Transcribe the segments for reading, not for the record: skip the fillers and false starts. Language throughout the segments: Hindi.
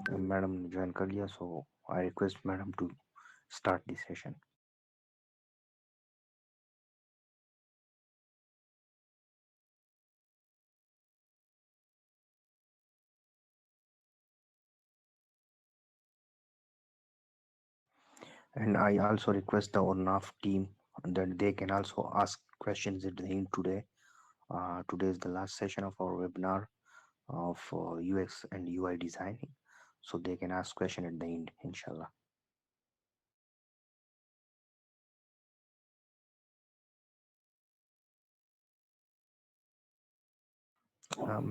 Madam join कर लिया, so I request madam to start the session. And I also request the ONAF team that they can also ask questions at the end today. Today is the last session of our webinar of UX and UI designing, so they can ask question at the end, inshallah.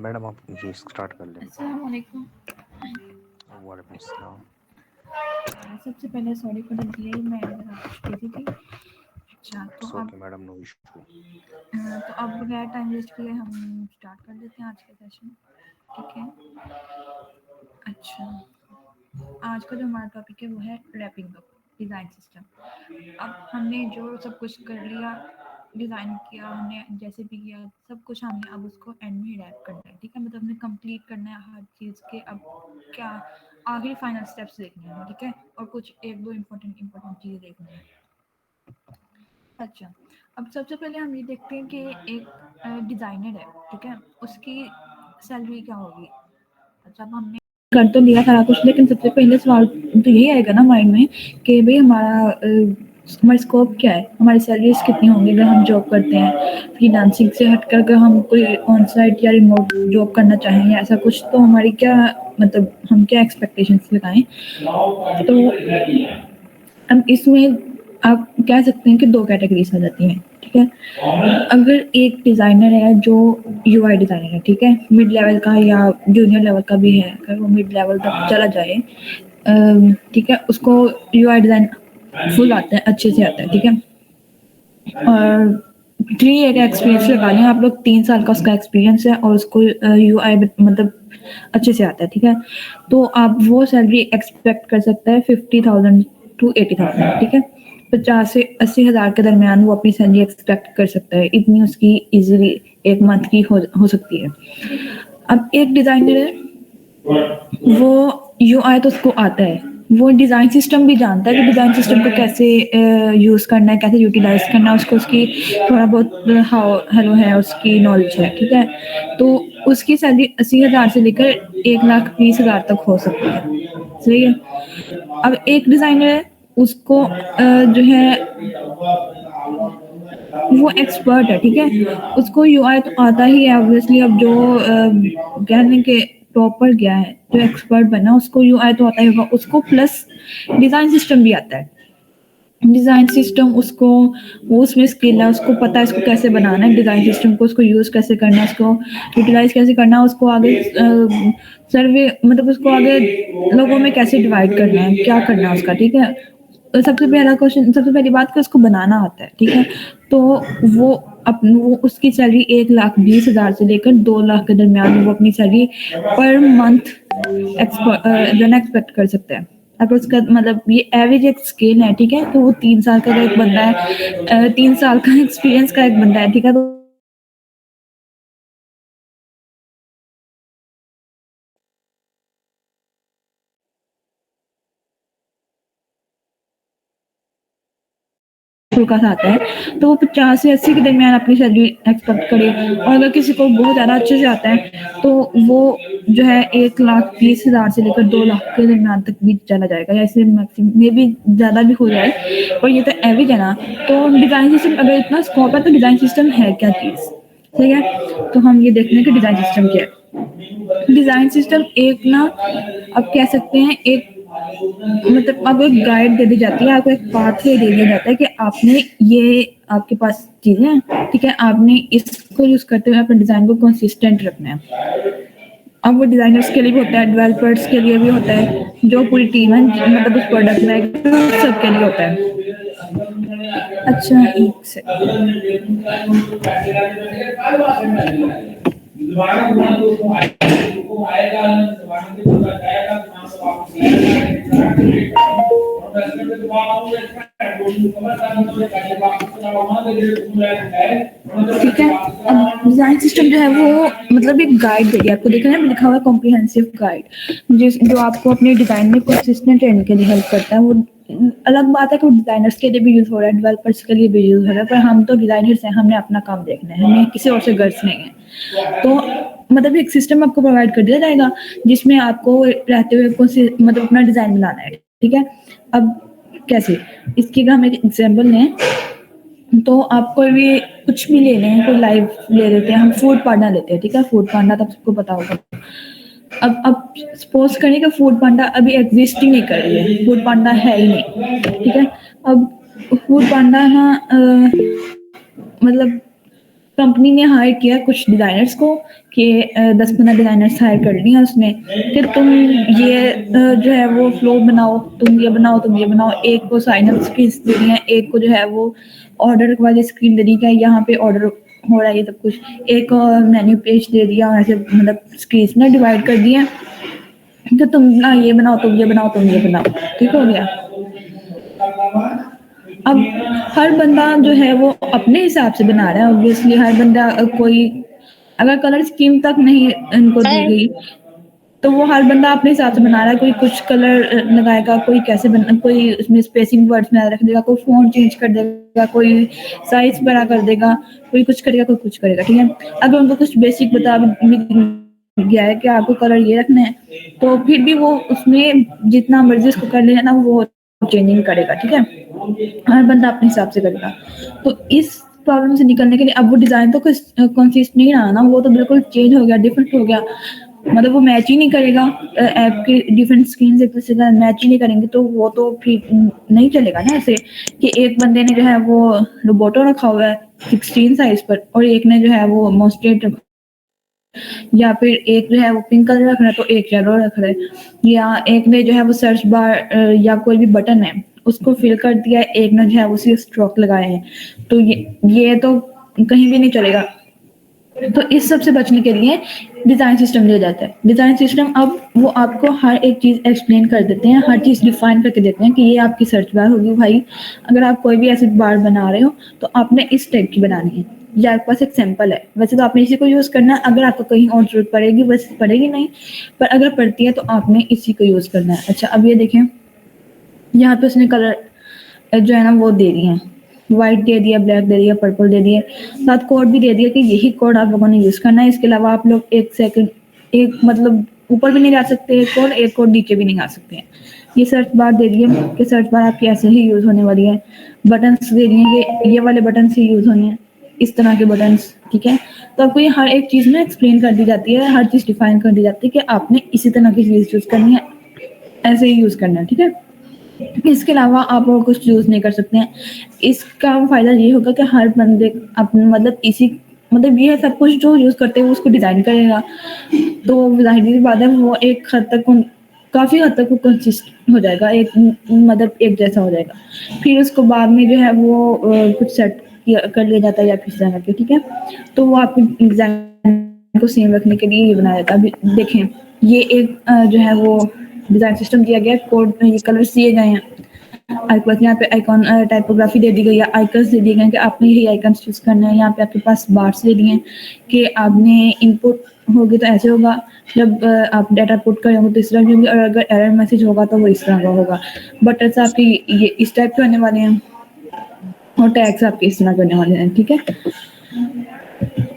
Madam आप ये स्टार्ट कर लें. अस्सलाम वालेकुम। वालेकुम अस्सलाम. सबसे पहले सॉरी फॉर द डिले, मैं ज़रा कुछ बिजी थी। अच्छा तो इट्स अब ओके मैडम, नो इशू. बगैर टाइम वेस्ट किए हम स्टार्ट कर देते हैं आज का सेशन। ठीक है। अच्छा, आज का जो हमारा टॉपिक है वो है रैपिंग अप डिज़ाइन सिस्टम। अब हमने जो सब कुछ कर लिया, डिज़ाइन किया हमने, जैसे भी किया सब कुछ हमने, अब उसको एंड में रैप करना है। ठीक है, मतलब हमने कंप्लीट करना है हर चीज़ के। अब क्या आखिरी फाइनल स्टेप्स देखने हैं। ठीक है, और कुछ एक दो इम्पोर्टेंट चीज़ें देखनी है। अच्छा, अब सबसे पहले हम ये देखते हैं कि एक डिज़ाइनर है, ठीक है, उसकी सैलरी क्या होगी। अच्छा, अब हमने कर तो लिया सारा कुछ, लेकिन सबसे पहले सवाल तो यही आएगा ना माइंड में कि भाई हमारा स्कोप क्या है, हमारी सैलरीज कितनी होंगी अगर हम जॉब करते हैं। फ्रीलांसिंग से हटकर अगर हम कोई ऑन साइट या रिमोट जॉब करना चाहें या ऐसा कुछ, तो हमारी क्या, मतलब हम क्या एक्सपेक्टेशंस लगाएं। तो अब इसमें आप कह सकते हैं कि दो कैटेगरीज आ जाती हैं। ठीक है, अगर एक डिज़ाइनर है जो यूआई डिज़ाइनर है, ठीक है, मिड लेवल का या जूनियर लेवल का भी है, अगर वो मिड लेवल तक चला जाए, ठीक है, उसको यूआई डिज़ाइन फुल आता है, अच्छे से आता है। ठीक है, और 3 ईयर का एक्सपीरियंस लगा लें आप लोग, 3 साल का उसका एक्सपीरियंस है और उसको यूआई मतलब अच्छे से आता है। ठीक है, तो आप वो सैलरी एक्सपेक्ट कर सकता है 50,000 to 80,000। ठीक है, 50 से 80 हज़ार के दरमियान वो अपनी सैलरी एक्सपेक्ट कर सकता है। इतनी उसकी इजीली एक मंथ की हो सकती है। अब एक डिज़ाइनर है, वो यूआई तो उसको आता है, वो डिज़ाइन सिस्टम भी जानता है कि डिज़ाइन सिस्टम को कैसे यूज़ करना है, कैसे यूटिलाइज करना है, उसको उसकी थोड़ा बहुत हाउ हेलो है, उसकी नॉलेज है। ठीक है, तो उसकी सैलरी 80 हज़ार से लेकर 1,20,000 तक हो सकती है। सही है। अब एक डिज़ाइनर है, उसको जो है वो एक्सपर्ट है। ठीक है, उसको यूआई तो आता ही है ऑब्वियसली। अब जो कहने के प्रॉपर गया है, जो एक्सपर्ट बना, उसको यूआई तो आता ही होगा, उसको प्लस डिज़ाइन सिस्टम भी आता है। डिज़ाइन सिस्टम उसको, वो उसमें स्किल है, उसको पता है इसको कैसे बनाना है डिज़ाइन सिस्टम को, उसको यूज़ कैसे करना है, उसको यूटिलाइज कैसे करना है, उसको आगे सर्वे मतलब उसको आगे लोगों में कैसे डिवाइड करना है, क्या करना है उसका। ठीक है, तो सबसे पहला क्वेश्चन, सबसे पहली बात कि उसको बनाना आता है। ठीक है, तो वो वो उसकी सैलरी 1,20,000 से लेकर 2 लाख के दरमियान वो अपनी सैलरी पर मंथ जो है एक्सपेक्ट कर सकता है। अगर उसका मतलब ये एवरेज एक स्केल है। ठीक है, तो वो 3 साल का एक बंदा है, 3 साल का एक्सपीरियंस का एक बंदा है। ठीक है, तो का आता है, तो वो 50 से 80 के दरमियान अपनी सैलरी एक्सपेक्ट करे। और अगर किसी को बहुत ज़्यादा अच्छे से आता है, तो वो जो है 1,20,000 से लेकर 2 लाख के दरमियान तक भी चला जाएगा, या इससे मैक्सिमम में भी ज़्यादा भी हो जाए। और ये तो एवरेज है ना। तो डिज़ाइन सिस्टम अगर इतना स्कोप है, तो डिज़ाइन सिस्टम है क्या चीज़। ठीक है, तो हम ये देखते हैं कि डिज़ाइन सिस्टम क्या है। डिज़ाइन सिस्टम एक ना, अब कह सकते हैं एक, मतलब आपको एक गाइड दे दी जाती है, आपको एक पाथवे दे दिया जाता है कि आपने ये, आपके पास चीज़ें हैं। ठीक है, आपने इसको यूज़ करते हुए अपने डिज़ाइन को कंसिस्टेंट रखना है। अब वो डिज़ाइनर्स के लिए भी होता है, डेवलपर्स के लिए भी होता है, जो पूरी टीम है मतलब उस प्रोडक्ट में, सबके लिए होता है। अच्छा, एक ठीक है। अब डिजाइन सिस्टम जो है वो मतलब एक गाइड देगी आपको, देखा है लिखा हुआ है कॉम्प्रिहेंसिव गाइड, जिस जो आपको अपने डिजाइन में कंसिस्टेंट रहने के लिए हेल्प करता है। वो अलग बात है कि डिजाइनर्स के लिए भी यूज हो रहा है, डेवलपर्स के लिए भी यूज हो रहा है, पर हम तो डिजाइनर्स हैं, हमने अपना काम देखना है, हमें किसी और से गर्ज नहीं है। तो मतलब एक सिस्टम आपको प्रोवाइड कर दिया जाएगा जिसमें आपको रहते हुए मतलब अपना डिजाइन बनाना है। ठीक है। अब कैसे, इसकी अगर हम एक एग्जाम्पल लें तो आप कोई भी कुछ भी ले लें, कोई लाइव ले लेते हैं, हम फूड पांडा लेते हैं। ठीक है, फूड पांडा तो सबको पता होगा। अब सपोज करें कि फूड पांडा अभी एग्जिस्ट ही नहीं कर रही है, फूड पांडा है ही नहीं। ठीक है। अब फूड पांडा ना मतलब कंपनी ने हायर किया कुछ डिजाइनर्स को कि 10-15 डिजाइनर्स हायर कर लिया उसने कि तुम ये जो है वो फ्लो बनाओ, तुम ये बनाओ, तुम ये बनाओ। एक को साइन अप स्क्रीन दे दी है, एक को जो है वो ऑर्डर वाली स्क्रीन दे दी है, यहाँ पे ऑर्डर हो रहा है ये सब कुछ, एक मेन्यू पेज दे दिया, ऐसे मतलब स्क्रीन ना डिवाइड कर दिया तो तुम ना ये बनाओ, तुम ये बनाओ, तुम ये बनाओ। ठीक हो गया। अब हर बंदा जो है वो अपने हिसाब से बना रहा है, ऑब्वियसली हर बंदा कोई अगर कलर स्कीम तक नहीं इनको दी गई तो वो हर बंदा अपने हिसाब से बना रहा है। कोई कुछ कलर लगाएगा, कोई कैसे कोई उसमें स्पेसिंग वर्ड्स में रख देगा, कोई फोन चेंज कर देगा, कोई साइज बड़ा कर देगा, कोई कुछ करेगा, कोई कुछ करेगा। ठीक है। अगर उनको कुछ बेसिक बता गया है कि आपको कलर ये रखना है तो फिर भी वो उसमें जितना मर्जी उसको कर लेना वो चेंजिंग करेगा। ठीक है। हर बंदा अपने हिसाब से करेगा। तो इस प्रॉब्लम से निकलने के लिए अब वो डिजाइन तो कंसिस्ट नहीं रहा ना, वो तो बिल्कुल चेंज हो गया, डिफरेंट हो गया। मतलब वो मैच ही नहीं करेगा, ऐप के डिफरेंट स्क्रीन एक दूसरे का मैच ही नहीं करेंगे तो वो तो फिर नहीं चलेगा ना। ऐसे कि एक बंदे ने जो है वो रोबोटो रखा हुआ है 16 साइज पर और एक ने जो है वो मोस्टेट रखा, या फिर एक जो है वो पिंक कलर रख रहा है तो एक येलो रख रहा है, या एक ने जो है वो सर्च बार या कोई भी बटन है उसको फिल कर दिया है, एक ने जो है उसी स्ट्रोक लगाए हैं। तो ये तो कहीं भी नहीं चलेगा। तो इस सब से बचने के लिए डिजाइन सिस्टम दिया जाता है। डिजाइन सिस्टम अब वो आपको हर एक चीज एक्सप्लेन कर देते हैं, हर चीज डिफाइन करके देते हैं कि ये आपकी सर्च बार होगी भाई, अगर आप कोई भी ऐसी बार बना रहे हो तो आपने इस टाइप की बनानी है। या आपके पास एक सैंपल है, वैसे तो आपने इसी को यूज करना है, अगर आपको कहीं और जरूरत पड़ेगी वैसे पड़ेगी नहीं, पर अगर पड़ती है तो आपने इसी को यूज करना है। अच्छा, अब ये देखें, यहाँ पे उसने कलर जो है ना वो दे दिए हैं, व्हाइट दे दिया, ब्लैक दे दिया, पर्पल दे दिया, साथ कोड भी दे दिया कि यही कोड आप लोगों ने यूज करना है। इसके अलावा आप लोग एक सेकंड एक मतलब ऊपर भी नहीं जा सकते, एक कोड नीचे भी नहीं आ सकते हैं। ये सर्च बार दे दिए कि सर्च बार आपकी ऐसे ही यूज होने वाली है। बटन्स दे दिए कि ये वाले बटन ही यूज होने हैं, इस तरह के बटन्स। ठीक है। तो आपको ये हर एक चीज में एक्सप्लेन कर दी जाती है, हर चीज डिफाइन कर दी जाती है कि आपने इसी तरह की चीज यूज करनी है, ऐसे ही यूज करना है। ठीक है। इसके अलावा आप और कुछ यूज नहीं कर सकते हैं। इसका फायदा ये होगा कि हर बंदे अपने मतलब इसी मतलब ये सब कुछ जो यूज करते हैं वो उसको डिजाइन करेगा, तो जाहिर बात है वो एक हद तक काफी हद तक वो कंसिस्ट हो जाएगा, एक मतलब एक जैसा हो जाएगा। फिर उसको बाद में जो है वो कुछ सेट कर लिया जाता है या फिर डिजाइन करके। ठीक है। तो वो आपके डिजाइन को सेम रखने के लिए ये बनाया जाता है। अभी देखें, ये एक जो है वो डिजाइन सिस्टम दिया गया, कोड ये कलर्स दिए गए हैं, आपके यहाँ पे आइकॉन टाइपोग्राफी दे दी गई है, आइकन्स दे दिए गए कि आपने यही आइकन्स यूज करना है। यहाँ पे आपके पास बार्स दे दिए हैं कि आपने इनपुट होगी तो ऐसे होगा, जब आप डाटा पुट करेंगे तो इस तरह की होगी, और अगर एरर मैसेज होगा तो वो इस तरह का होगा। बटन्स आपके ये इस टाइप के होने वाले हैं और टैग्स आपके इस तरह के होने वाले हैं। ठीक है।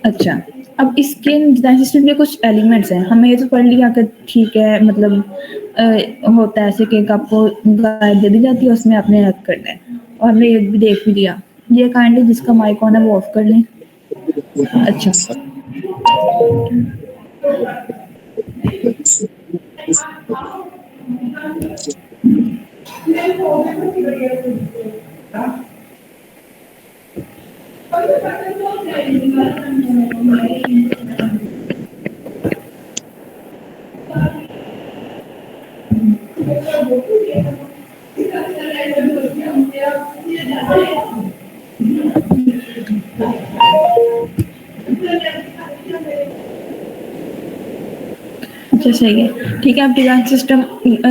अच्छा, अब इसके डिजाइन सिस्टम के कुछ एलिमेंट्स हैं, हमें ये तो पढ़ लिया कि ठीक है मतलब होता है ऐसे कि आपको गाइड दे दी जाती है, उसमें आपने रख करना है, और हमने ये भी देख भी लिया। ये काइंडली जिसका माइक ऑन है वो ऑफ कर लें। अच्छा, अच्छा सही है। ठीक है। अब डिजाइन सिस्टम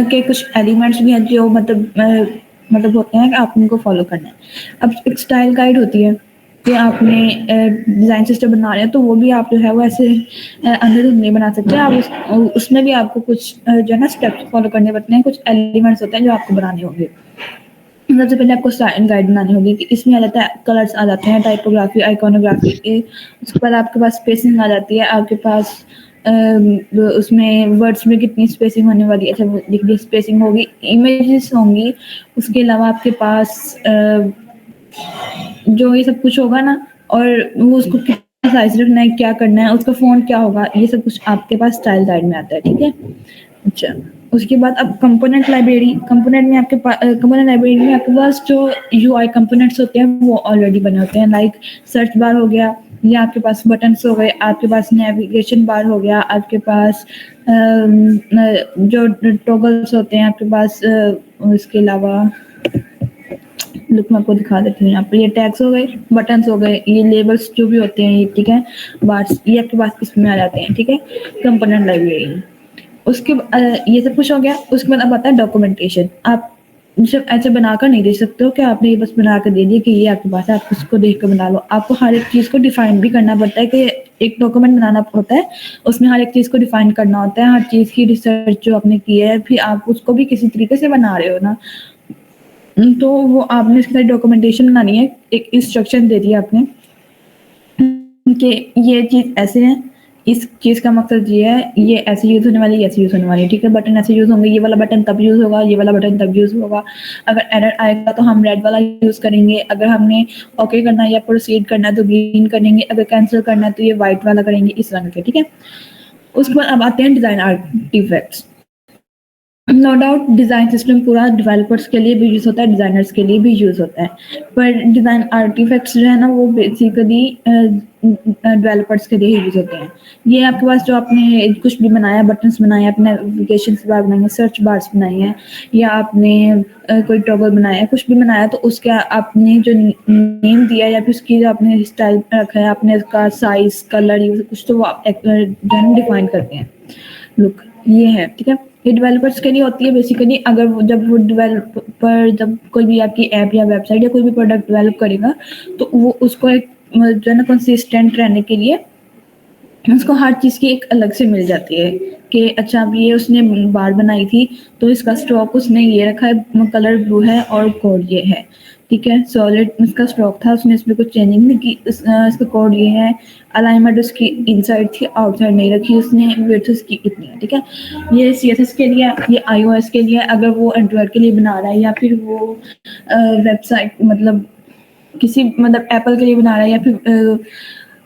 के कुछ एलिमेंट्स भी हैं जो मतलब मतलब होते हैं कि आप उनको फॉलो करना है। अब एक स्टाइल गाइड होती है कि आपने डिज़ाइन सिस्टम बना रहे हैं तो वो भी आप जो है वो ऐसे अंधाधुंध नहीं बना सकते। आप उसमें भी आपको कुछ जो है ना स्टेप्स फॉलो करने पड़ते हैं, कुछ एलिमेंट्स होते हैं जो आपको बनाने होंगे। सबसे पहले आपको स्टाइल गाइड बनानी होगी कि इसमें आ जाता है, कलर्स आ जाते हैं, टाइपोग्राफी, आइकॉनोग्राफी, उसके बाद आपके पास स्पेसिंग आ जाती है, आपके पास उसमें वर्ड्स में कितनी स्पेसिंग होने वाली है, अच्छा लिख दी स्पेसिंग होगी, इमेजेस होंगी, उसके अलावा आपके पास जो ये सब कुछ होगा ना, और वो उसको कितना साइज रखना है, क्या करना है, उसका फ़ॉन्ट क्या होगा, ये सब कुछ आपके पास स्टाइल गाइड में आता है, ठीक है? अच्छा, उसके बाद अब कंपोनेंट लाइब्रेरी, कंपोनेंट लाइब्रेरी में आपके पास जो यूआई कंपोनेंट्स होते हैं वो ऑलरेडी बने होते हैं, लाइक सर्च बार हो गया, या आपके पास बटन्स हो गए, आपके पास नेविगेशन बार हो गया, आपके पास जो टॉगल्स होते हैं आपके पास, इसके अलावा लुक मैं आपको दिखा देती हूँ। यहाँ पे ये टैग्स हो गए, बटन्स हो गए, ये लेबल्स जो भी होते हैं ये, ठीक है, बार्स, ये आपके पास इसमें आ जाते हैं, ठीक है, कंपोनेंट लाइब्रेरी में। उसके ये सब कुछ हो गया। उसके बाद अब आता है डॉक्यूमेंटेशन। आप सिर्फ ऐसे बनाकर नहीं दे सकते हो कि आपने ये बस बना कर दे दिया कि ये आपके पास है, आप उसको देख कर बना लो। आपको हर एक चीज़ को डिफाइन भी करना पड़ता है कि एक डॉक्यूमेंट बनाना होता है, उसमें हर एक चीज़ को डिफाइन करना होता है, हर चीज़ की रिसर्च जो आपने की है, फिर आप उसको भी किसी तरीके से बना रहे हो ना, तो वो आपने इसके साथ डॉक्यूमेंटेशन बनानी है, एक इंस्ट्रक्शन दे दिया आपने कि ये चीज़ ऐसे है, इस चीज़ का मकसद ये है, ये ऐसे यूज़ होने वाली है, ऐसे यूज़ होने वाली है, ठीक है, बटन ऐसे यूज़ होंगे, ये वाला बटन तब यूज़ होगा, ये वाला बटन तब यूज़ होगा, अगर एरर आएगा तो हम रेड वाला यूज़ करेंगे, अगर हमने ओके करना है या प्रोसीड करना है तो ग्रीन करेंगे, अगर कैंसिल करना है तो ये व्हाइट वाला करेंगे, इस रंग के, ठीक है। उसके बाद अब आते हैं design artifacts. No doubt design system पूरा डेवलपर्स के लिए भी यूज़ होता है, डिज़ाइनर्स के लिए भी यूज़ होता है, पर डिज़ाइन आर्टिफैक्ट्स जो है ना वो बेसिकली डेवलपर्स के लिए ही यूज़ होते हैं। ये आपके पास जो आपने कुछ भी बनाया, बटन्स बनाए, आपने नेविगेशंस बार बनाई है, सर्च बार्स बनाई हैं, या आपने कोई टॉगल बनाया है, कुछ भी बनाया, तो उसका आपने जो नेम दिया या फिर उसकी जो आपने स्टाइल रखा है, आपने उसका साइज़, कलर, ये सब कुछ तो वो आप डिफाइन करते हैं। लुक ये है, ठीक है। ये डेवलपर्स के लिए होती है बेसिकली। अगर जब वो डेवलपर जब कोई भी आपकी ऐप या वेबसाइट या कोई भी प्रोडक्ट डेवलप करेगा तो वो उसको एक जो है ना कंसिस्टेंट रहने के लिए उसको हर चीज़ की एक अलग से मिल जाती है कि अच्छा अब ये उसने बार बनाई थी तो इसका स्ट्रोक उसने ये रखा है, कलर ब्लू है और कोड ये है, ठीक है। सॉलिड उसका स्ट्रोक था, उसने इसमें कुछ चेंजिंग नहीं की, इसका कोड ये है, अलाइनमेंट उसकी इनसाइड थी, आउटसाइड नहीं रखी उसने, विड्थ उसकी इतनी है, ठीक है। ये CSS के लिए, ये iOS के लिए, अगर वो एंड्रॉयड के लिए बना रहा है या फिर वो वेबसाइट मतलब किसी मतलब एप्पल के लिए बना रहा है या फिर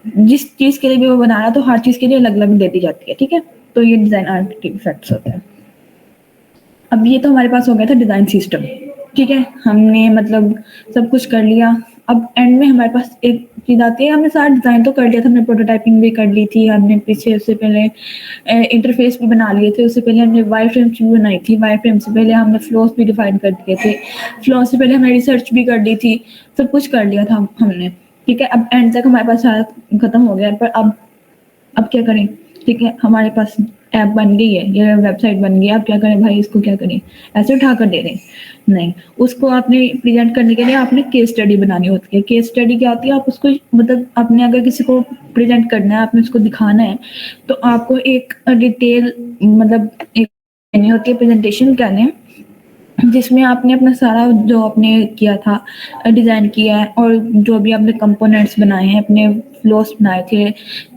जिस चीज़ के लिए भी वो बना रहा है तो हर चीज़ के लिए अलग-अलग दे दी जाती है, ठीक है। तो ये डिज़ाइन आर्टिफैक्ट्स होते हैं। अब ये तो हमारे पास हो गया था डिज़ाइन सिस्टम, ठीक है। हमने मतलब सब कुछ कर लिया। अब एंड में हमारे पास एक चीज़ आती है, हमने सारा डिज़ाइन तो कर लिया था, हमने प्रोटोटाइपिंग भी कर ली थी, हमने पीछे उससे पहले इंटरफेस भी बना लिए थे, उससे पहले हमने वायरफ्रेम्स भी बनाई थी, वायरफ्रेम से पहले हमने फ्लोस भी डिफाइन कर दिए थे, फ्लोस से पहले हमने रिसर्च भी कर ली थी, सब कुछ कर लिया था हमने, ठीक है। अब एंड तक हमारे पास सारा खत्म हो गया, पर अब क्या करें, ठीक है। हमारे पास ऐप बन गई है, ये वेबसाइट बन गई है, अब क्या करें भाई, इसको क्या करें, ऐसे उठा कर दे दें, नहीं। उसको आपने प्रेजेंट करने के लिए आपने केस स्टडी बनानी होती है। केस स्टडी क्या होती है, आप उसको मतलब आपने अगर किसी को प्रेजेंट करना है, आपने उसको दिखाना है, तो आपको एक डिटेल मतलब एक करनी होती है, प्रेजेंटेशन करने, जिसमें आपने अपना सारा जो आपने किया था, डिज़ाइन किया है, और जो भी आपने कंपोनेंट्स बनाए हैं, अपने फ्लोस बनाए थे,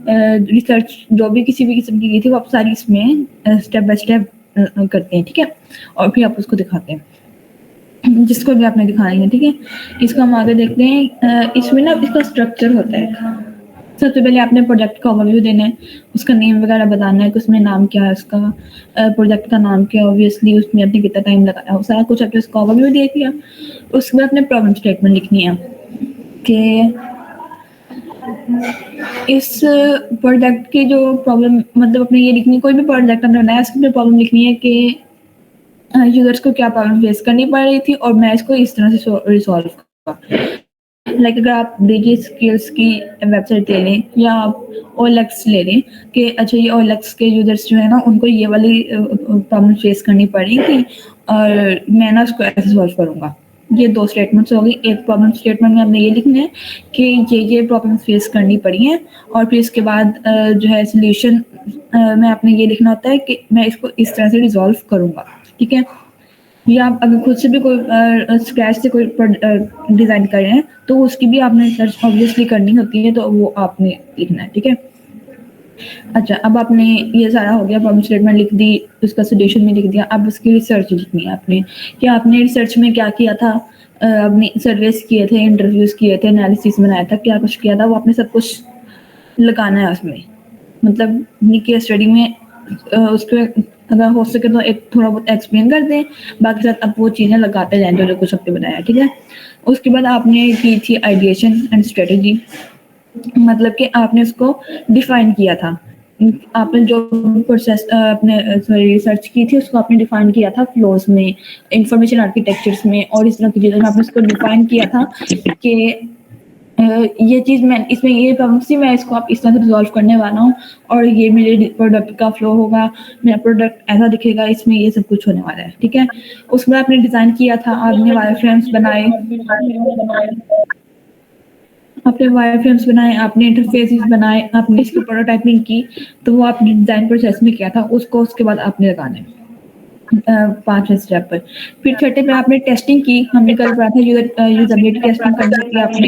रिसर्च जो भी किसी भी किस्म की थी, वो आप सारी इसमें स्टेप बाय स्टेप करते हैं, ठीक है। और फिर आप उसको दिखाते हैं जिसको भी आपने दिखानी है, ठीक है। इसको हम आगे देखते हैं। इसमें ना इसका स्ट्रक्चर होता है। सबसे पहले आपने प्रोजेक्ट का ओवरव्यू देना है, उसका नेम वगैरह बताना है कि उसमें नाम क्या है, उसका प्रोजेक्ट का नाम क्या है, ऑब्वियसली उसमें आपने कितना टाइम लगाया, वो सारा कुछ आपने उसका ओवरव्यू दे दिया। उसके बाद आपने प्रॉब्लम स्टेटमेंट लिखनी है कि इस प्रोजेक्ट की जो प्रॉब्लम मतलब अपने ये लिखनी है, कोई भी प्रोजेक्ट आपने बनाया उसकी प्रॉब्लम लिखनी है कि यूजर्स को क्या प्रॉब्लम फेस करनी पड़ रही थी और मैं इसको इस तरह से रिसॉल्व करूँगा। लाइक अगर आप डिजी स्किल्स की वेबसाइट ले लें या आप OLX ले लें कि अच्छा ये OLX के यूजर्स जो है ना उनको ये वाली प्रॉब्लम फेस करनी पड़ेगी और मैं ना उसको ऐसे सॉल्व करूँगा। ये 2 स्टेटमेंट्स हो गई। एक प्रॉब्लम स्टेटमेंट में हमने ये लिखना है कि ये प्रॉब्लम फेस करनी पड़ी हैं, और फिर इसके बाद जो है सॉल्यूशन में आपने ये लिखना होता है कि मैं इसको इस तरह से रिज़ॉल्व करूँगा, ठीक है? या आप अगर खुद से भी कोई स्क्रैच से कोई डिज़ाइन कर रहे हैं, तो उसकी भी आपने सर्च ऑब्वियसली करनी होती है, तो वो आपने लिखना है, ठीक है? अच्छा, अब आपने ये सारा हो गया, प्रॉब्लम स्टेटमेंट लिख दी, उसका सॉल्यूशन भी लिख दिया, अब उसकी रिसर्च लिखनी है आपने कि आपने रिसर्च में क्या किया था। आपने सर्वेस किए थे, इंटरव्यूज़ किए थे, एनालिसिस बनाया था, क्या कुछ किया था, वो आपने सब कुछ लगाना है उसमें। मतलब अपनी केस स्टडी में उसको अगर हो सके तो एक थोड़ा बहुत एक्सप्लेन कर दें, बाकी साथ आप वो चीज़ें लगाते जाएँ जो कुछ आपने बनाया, ठीक है? उसके बाद आपने की थी आइडिएशन एंड स्ट्रेटजी, मतलब कि आपने उसको डिफाइन किया था। आपने जो प्रोसेस आपने रिसर्च की थी उसको आपने डिफाइन किया था फ्लोज में, इंफॉर्मेशन आर्किटेक्चर्स में और इस तरह की चीज़ों में आपने उसको डिफाइन किया था कि ये चीज़ मैं इसमें ये प्रॉब्लम थी, मैं इसको आप इस तरह से रिज़ॉल्व करने वाला हूँ और ये मेरे प्रोडक्ट का फ्लो होगा, मेरा प्रोडक्ट ऐसा दिखेगा, इसमें ये सब कुछ होने वाला है, ठीक है? उसमें आपने डिज़ाइन किया था, आपने वायरफ्रेम्स बनाए, आपने वायरफ्रेम्स बनाए, आपने इंटरफेसेस बनाए, आपने इसकी प्रोटोटाइपिंग की, तो वो आपने डिज़ाइन प्रोसेस में किया था, उसको उसके बाद आपने लगाना है 5वें स्टेप पर। फिर छठे पे आपने टेस्टिंग की, हमने कल पढ़ा था यूज़ेबिलिटी टेस्टिंग करनी थी आपने।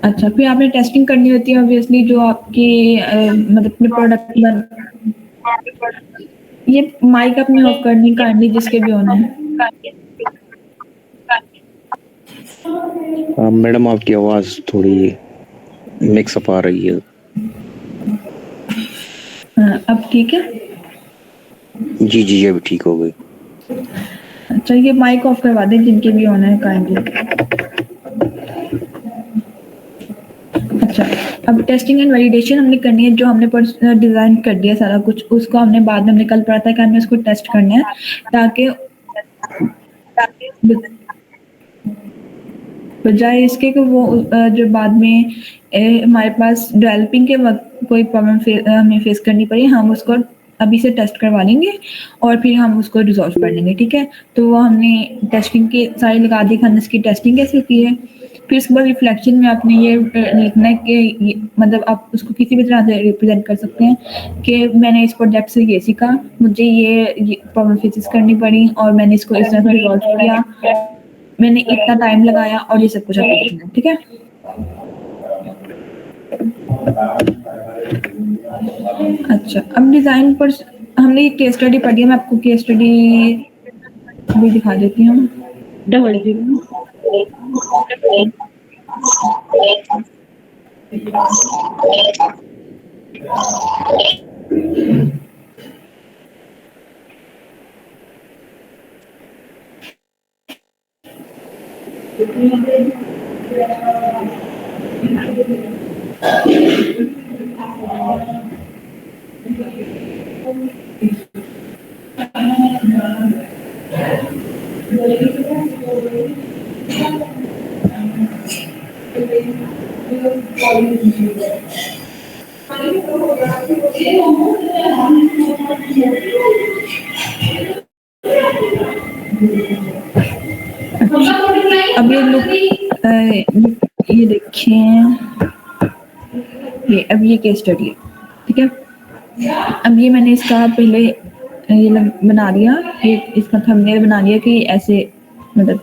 अच्छा, फिर आपने टेस्टिंग करनी होती है ऑब्वियसली जो आपकी मतलब अपने प्रोडक्ट बन ये माइक अपने ऑफ करनी काइंडली जिसके भी ऑन है। मैडम आपकी आवाज़ थोड़ी मिक्सअप आ रही है। अब ठीक है? जी, जी, अभी ठीक हो गई। अच्छा, ये माइक ऑफ करवा दें जिनके भी ऑन है काइंडली। अच्छा, अब टेस्टिंग एंड वैलिडेशन हमने करनी है, जो हमने डिज़ाइन कर दिया सारा कुछ, उसको हमने बाद में हमने कल पढ़ा था कि हमें उसको टेस्ट करना है ताकि बजाय इसके कि वो जो बाद में हमारे पास डेवलपिंग के वक़्त कोई प्रॉब्लम हमें फेस करनी पड़ी, हम उसको अभी से टेस्ट करवा लेंगे और फिर हम उसको रिज़ॉल्व कर लेंगे, ठीक है? तो वो हमने टेस्टिंग की सारी लगा दी कि हमने इसकी टेस्टिंग कैसे की है। फिर उसके बाद रिफ्लेक्शन में आपने ये लिखना है कि ये मतलब आप उसको किसी भी तरह से रिप्रेज़ेंट कर सकते हैं कि मैंने इस प्रोजेक्ट से ये सीखा, मुझे ये प्रॉब्लम फेसेस करनी पड़ी और मैंने इसको इस तरह से रिज़ॉल्व किया। मैंने इतना टाइम लगाया और ये सब कुछ आपको लिखना है, ठीक है? अच्छा, अब डिज़ाइन पर हमने एक केस स्टडी पढ़ी है, मैं आपको केस स्टडी भी दिखा देती हूँ। डबल जीरो अब ये लोग ये देखिए, ये अब ये केस स्टडी है, ठीक है? अब ये मैंने इसका पहले ये बना दिया, ये इसका थंबनेल बना दिया कि ऐसे मतलब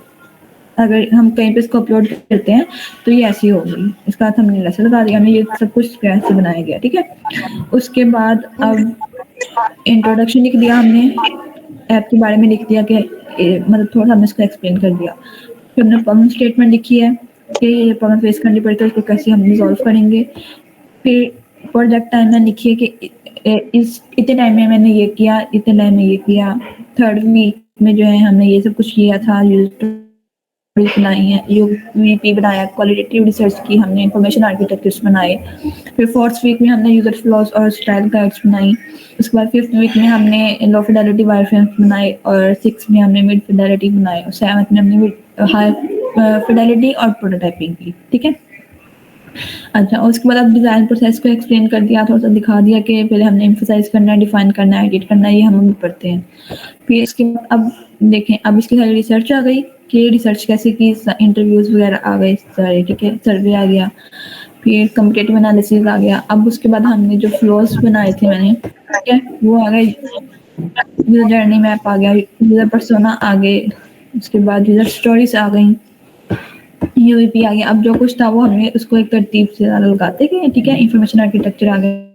अगर हम कहीं पे इसको अपलोड करते हैं तो ये ऐसी होगी, इसका थंबनेल ऐसे लगा दिया हमने, ये सब कुछ स्क्रैच से बनाया गया, ठीक है? उसके बाद अब इंट्रोडक्शन लिख दिया हमने, ऐप के बारे में लिख दिया कि मतलब थोड़ा हमने इसको एक्सप्लेन कर दिया। फिर हमने प्रॉब्लम स्टेटमेंट लिखी है कि ये प्रॉब्लम फेस करनी पड़ी तो इसको कैसे हम रिजॉल्व करेंगे। फिर प्रोजेक्ट टाइमलाइन लिखिए कि इस इतने टाइम में मैंने ये किया, इतने टाइम में ये किया। 3rd वीक में जो है हमने ये सब कुछ किया था, बनाई है, यूवीपी बनाया, क्वालिटेटिव रिसर्च की हमने, इंफॉर्मेशन आर्किटेक्चर्स बनाए। फिर 4th वीक में हमने यूजर फ्लॉज और स्टाइल गाइड्स बनाई। उसके बाद 5th वीक में हमने लो फिडेलिटी वायरफ्रेम्स बनाए और 6th में हमने मिड फिडेलिटी बनाए और 7th में हमने हाई फिडेलिटी और प्रोटोटाइपिंग की, ठीक है? अच्छा, और उसके बाद आप डिज़ाइन प्रोसेस को एक्सप्लेन कर दिया, थोड़ा-सा दिखा दिया कि पहले हमने एम्फसाइज़ करना है, डिफाइन करना है, एडिट करना है, ये हम पढ़ते हैं। फिर इसके बाद अब देखें, अब इसकी सारी रिसर्च आ गई कि रिसर्च कैसे की, इंटरव्यूज़ वगैरह आ गए सारे, ठीक है, सर्वे आ गया, फिर कम्पैरेटिव एनालिसिस आ गया। अब उसके बाद हमने जो फ्लोज़ बनाए थे मैंने, ठीक है, वो आ गए, यूज़र जर्नी मैप आ गया, यूज़र पर्सोना आ गए, उसके बाद यूज़र स्टोरीज़ आ गईं, यूईपी आ गया। अब जो कुछ था वो हमने उसको एक तरतीब से लगाते गए, ठीक है, इन्फॉर्मेशन आर्किटेक्चर आ गई।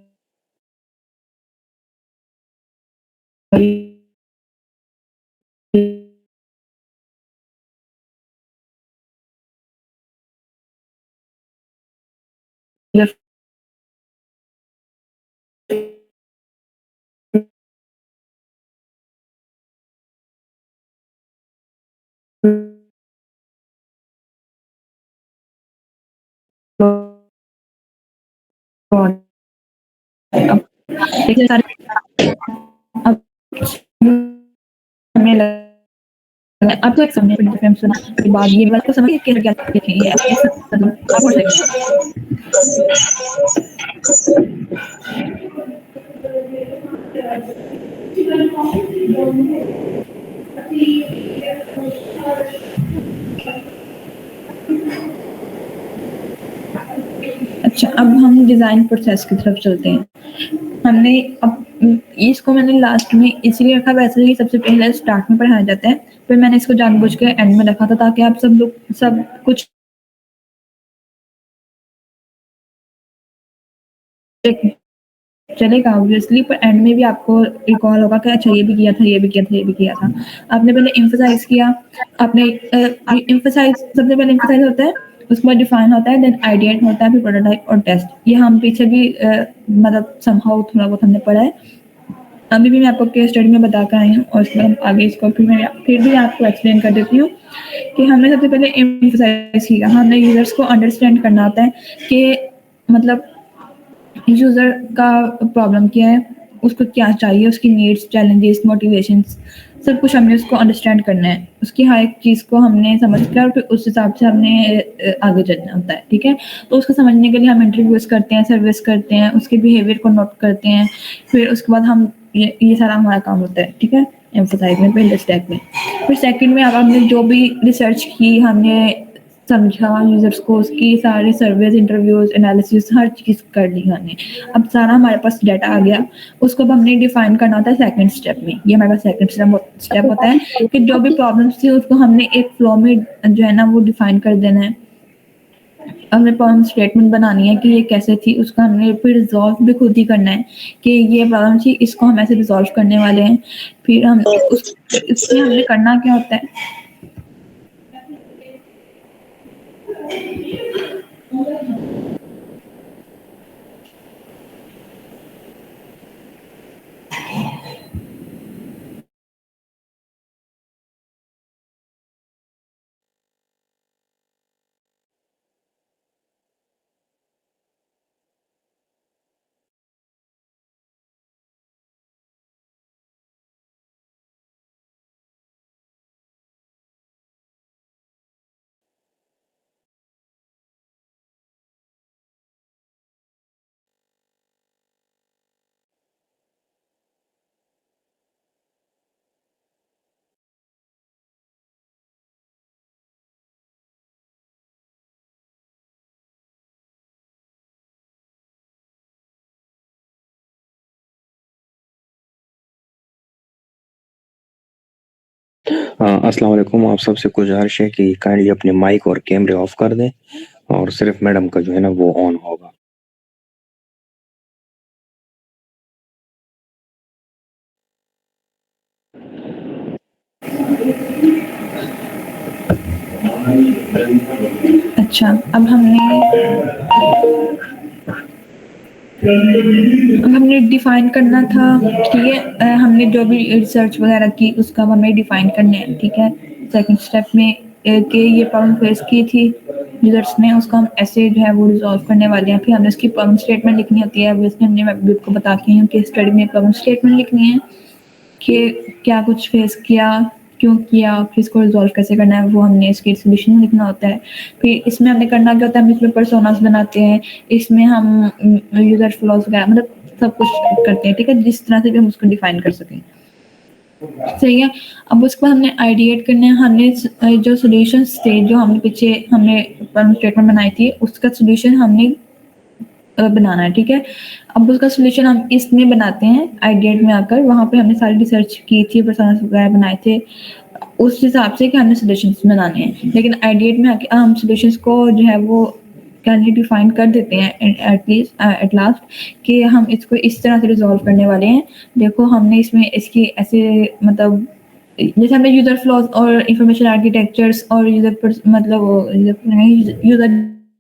अब इतने सारे अब हमें लगा अब तो एक समय पे डिफरेंस सुना के बाद ये बात को समझ के क्या देखें ये आप और अच्छा, अब हम डिज़ाइन प्रोसेस की तरफ चलते हैं। हमने अब इसको मैंने लास्ट में इसलिए रखा, वैसे ही सबसे पहले स्टार्ट में पढ़ाया जाता है, फिर मैंने इसको जानबूझ के एंड में रखा था ताकि आप सब लोग सब कुछ चलेगा ऑब्वियसली, पर एंड में भी आपको रिकॉल होगा कि अच्छा ये भी किया था, ये भी किया था, ये भी किया था। आपने पहले एम्फसाइज़ किया, आपने एम्फसाइज़ सबसे पहले एम्फसाइज़ होता है, उसके बाद डिफाइन होता है, देन आइडिएट होता है, फिर प्रोटोटाइप और टेस्ट। ये हम पीछे भी मतलब समहाउ थोड़ा बहुत हमने पढ़ा है। अभी भी मैं आपको केस स्टडी में बता के आई हूँ और उसके बाद आगे इसको फिर भी आपको एक्सप्लेन कर देती हूँ कि हमने सबसे पहले एम्फसाइज़ किया, हमने यूज़र्स को अंडरस्टैंड करना होता है कि मतलब यूज़र का प्रॉब्लम क्या है, उसको क्या चाहिए, उसकी नीड्स, चैलेंजेस, मोटिवेशंस, सब कुछ हमने उसको अंडरस्टैंड करना है। उसकी हर एक चीज़ को हमने समझ कर फिर उस हिसाब से हमने आगे चलना होता है, ठीक है? तो उसको समझने के लिए हम इंटरव्यूज़ करते हैं, सर्विस करते हैं, उसके बिहेवियर को नोट करते हैं, फिर उसके बाद हम ये सारा हमारा काम होता है, ठीक है? एम्फसाइज़ में पहले स्टेप में। फिर सेकंड में अब हमने जो भी रिसर्च की, हमने समझा यूज़र्स को, उसकी सारे सर्वेज़, इंटरव्यूज़, एनालिसिस हर चीज़ कर ली हमने। अब सारा हमारे पास डाटा आ गया, उसको अब हमने डिफाइन करना होता है सेकंड स्टेप में। ये हमारे पास सेकंड स्टेप होता है कि जो भी प्रॉब्लम्स थी उसको हमने एक फ्लो में जो है ना वो डिफाइन कर देना है। हमने प्रॉब्लम स्टेटमेंट बनानी है कि ये कैसे थी, उसको हमने फिर रिज़ॉल्व भी खुद ही करना है कि ये प्रॉब्लम थी, इसको हम ऐसे रिज़ॉल्व करने वाले हैं। फिर हम उस इसमें हमने करना क्या होता है, अस्सलाम वालेकुम। आप सबसे गुजारिश है कि काइंडली अपने माइक और कैमरे ऑफ कर दें और सिर्फ मैडम का जो है ना वो ऑन होगा। अच्छा, अब हमने डिफाइन करना था, ठीक है? हमने जो भी रिसर्च वगैरह की उसका हमें डिफाइन करना है, ठीक है? सेकंड स्टेप में कि ये प्रॉब्लम फेस की थी यूजर्स ने, उसको हम ऐसे जो है वो रिजॉल्व करने वाले हैं। फिर हमने उसकी प्रॉब्लम स्टेटमेंट लिखनी होती है, ऑब्वियसली हमने मैं भी आपको बता के आई हूँ कि स्टडी में प्रॉब्लम स्टेटमेंट लिखनी है कि क्या कुछ फेस किया, क्यों किया, फिर इसको रिज़ॉल्व कैसे करना है, वो हमने इसके सॉल्यूशन में लिखना होता है। फिर इसमें हमने करना क्या होता है, हम इसमें पर्सोनास बनाते हैं, इसमें हम यूज़र फ्लोज़ वगैरह मतलब सब कुछ करते हैं, ठीक है? जिस तरह से भी हम उसको डिफ़ाइन कर सकें। सही है। अब उसके बाद हमने आइडिएट करना है, हमने जो सॉल्यूशंस थे, जो हमने पीछे हमने स्टेटमेंट बनाई थी, उसका सॉल्यूशन हमने बनाना है, ठीक है? अब उसका सॉल्यूशन हम इसमें बनाते हैं, आइडिएट में आकर, वहाँ पे हमने सारी रिसर्च की थी, पर्सोनास वगैरह बनाए थे, उस हिसाब से कि हमने सॉल्यूशंस बनाने हैं। लेकिन आइडिएट में आके हम सॉल्यूशंस को जो है वो क्लियरली डिफाइन कर देते हैं एट लास्ट कि हम इसको इस तरह से रिज़ॉल्व करने वाले हैं। देखो हमने इसमें इसकी ऐसे मतलब जैसे हमने यूज़र फ्लोज़ और इंफॉर्मेशन आर्किटेक्चर्स और यूज़र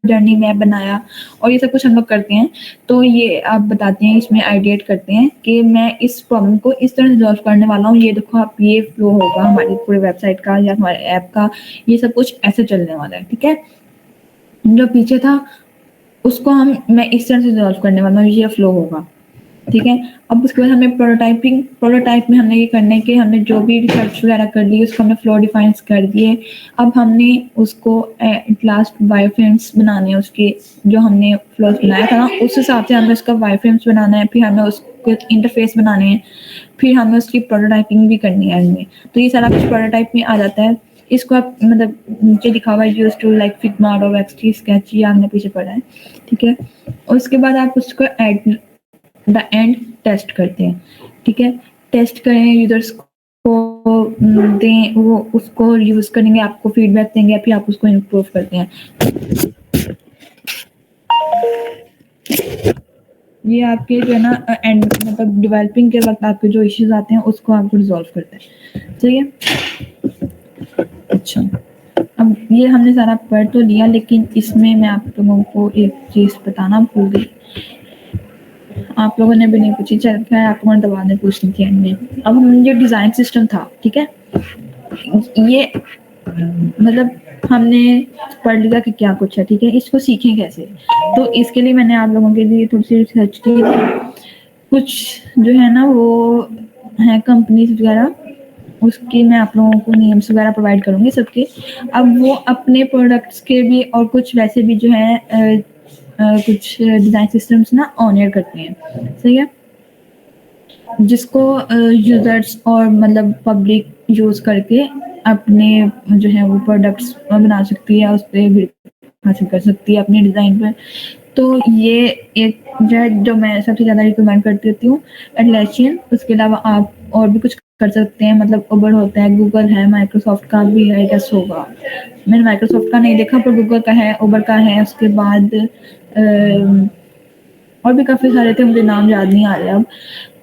जर्नी मैप बनाया और ये सब कुछ हम लोग करते हैं। तो ये आप बताते हैं, इसमें आइडिएट करते हैं कि मैं इस प्रॉब्लम को इस तरह से रिज़ॉल्व करने वाला हूँ। ये देखो आप, ये फ्लो होगा हमारी पूरी वेबसाइट का या हमारे ऐप का, ये सब कुछ ऐसे चलने वाला है, ठीक है? जो पीछे था उसको मैं इस तरह से रिज़ॉल्व करने वाला हूँ, ये फ्लो होगा, ठीक है? अब उसके बाद हमें प्रोटोटाइप में हमने ये करना है कि हमने जो भी रिसर्च वगैरह कर ली, उसको हमने फ्लो डिफाइंस कर दिए। अब हमने उसको एट लास्ट वायरफ्रेम्स बनाने हैं उसके, जो हमने फ्लोज बनाया था ना, उस हिसाब से हमें उसका वायरफ्रेम्स बनाना है, फिर हमें उसके इंटरफेस बनाने हैं, फिर हमें उसकी प्रोटोटाइपिंग भी करनी है इनमें। तो ये सारा कुछ प्रोटोटाइप में आ जाता है। इसको आप मतलब नीचे लिखा हुआ है use tool like Figma, adobe XD, sketch, ये आपने पीछे पढ़ा है, ठीक है? उसके बाद आप उसको द एंड टेस्ट करते हैं, ठीक है? टेस्ट करें, यूजर्स को दें, वो उसको यूज़ करेंगे, आपको फीडबैक देंगे, फिर आप उसको इम्प्रूव करते हैं। ये आपके जो है ना एंड मतलब डेवलपिंग के वक्त आपके जो इश्यूज आते हैं उसको आपको रिजॉल्व करते हैं, सही है? अच्छा, अब ये हमने सारा पढ़ तो लिया, लेकिन इसमें मैं आप लोगों को एक चीज़ बताना भूल गई। आप लोगों ने भी नहीं पूछी, चल खैर आप लोगों ने दबा ने पूछ ली थी एंड में। अब हम ये डिज़ाइन सिस्टम था, ठीक है? ये मतलब हमने पढ़ लिया कि क्या कुछ है, ठीक है? इसको सीखें कैसे? तो इसके लिए मैंने आप लोगों के लिए थोड़ी सी रिसर्च की थी। कुछ जो है ना वो है कंपनीज वगैरह, उसकी मैं आप लोगों को नेम्स वगैरह प्रोवाइड करूँगी सबके। अब वो अपने प्रोडक्ट्स के भी और कुछ वैसे भी जो है कुछ डिज़ाइन सिस्टम्स ना ऑनर करते हैं, सही है? जिसको यूज़र्स और मतलब पब्लिक यूज़ करके अपने जो है वो प्रोडक्ट्स बना सकती है, उस पे भी हासिल कर सकती है अपने डिज़ाइन पर। तो ये एक जो है जो मैं सबसे ज़्यादा रिकमेंड करती होती हूँ एटलासियन। उसके अलावा आप और भी कुछ कर सकते हैं, मतलब उबर होता है, गूगल है, माइक्रोसॉफ्ट का भी है, गेस होगा। मैंने माइक्रोसॉफ्ट का नहीं देखा पर गूगल का है, उबर का है। उसके बाद और भी काफ़ी सारे थे, मुझे नाम याद नहीं आ रहे अब।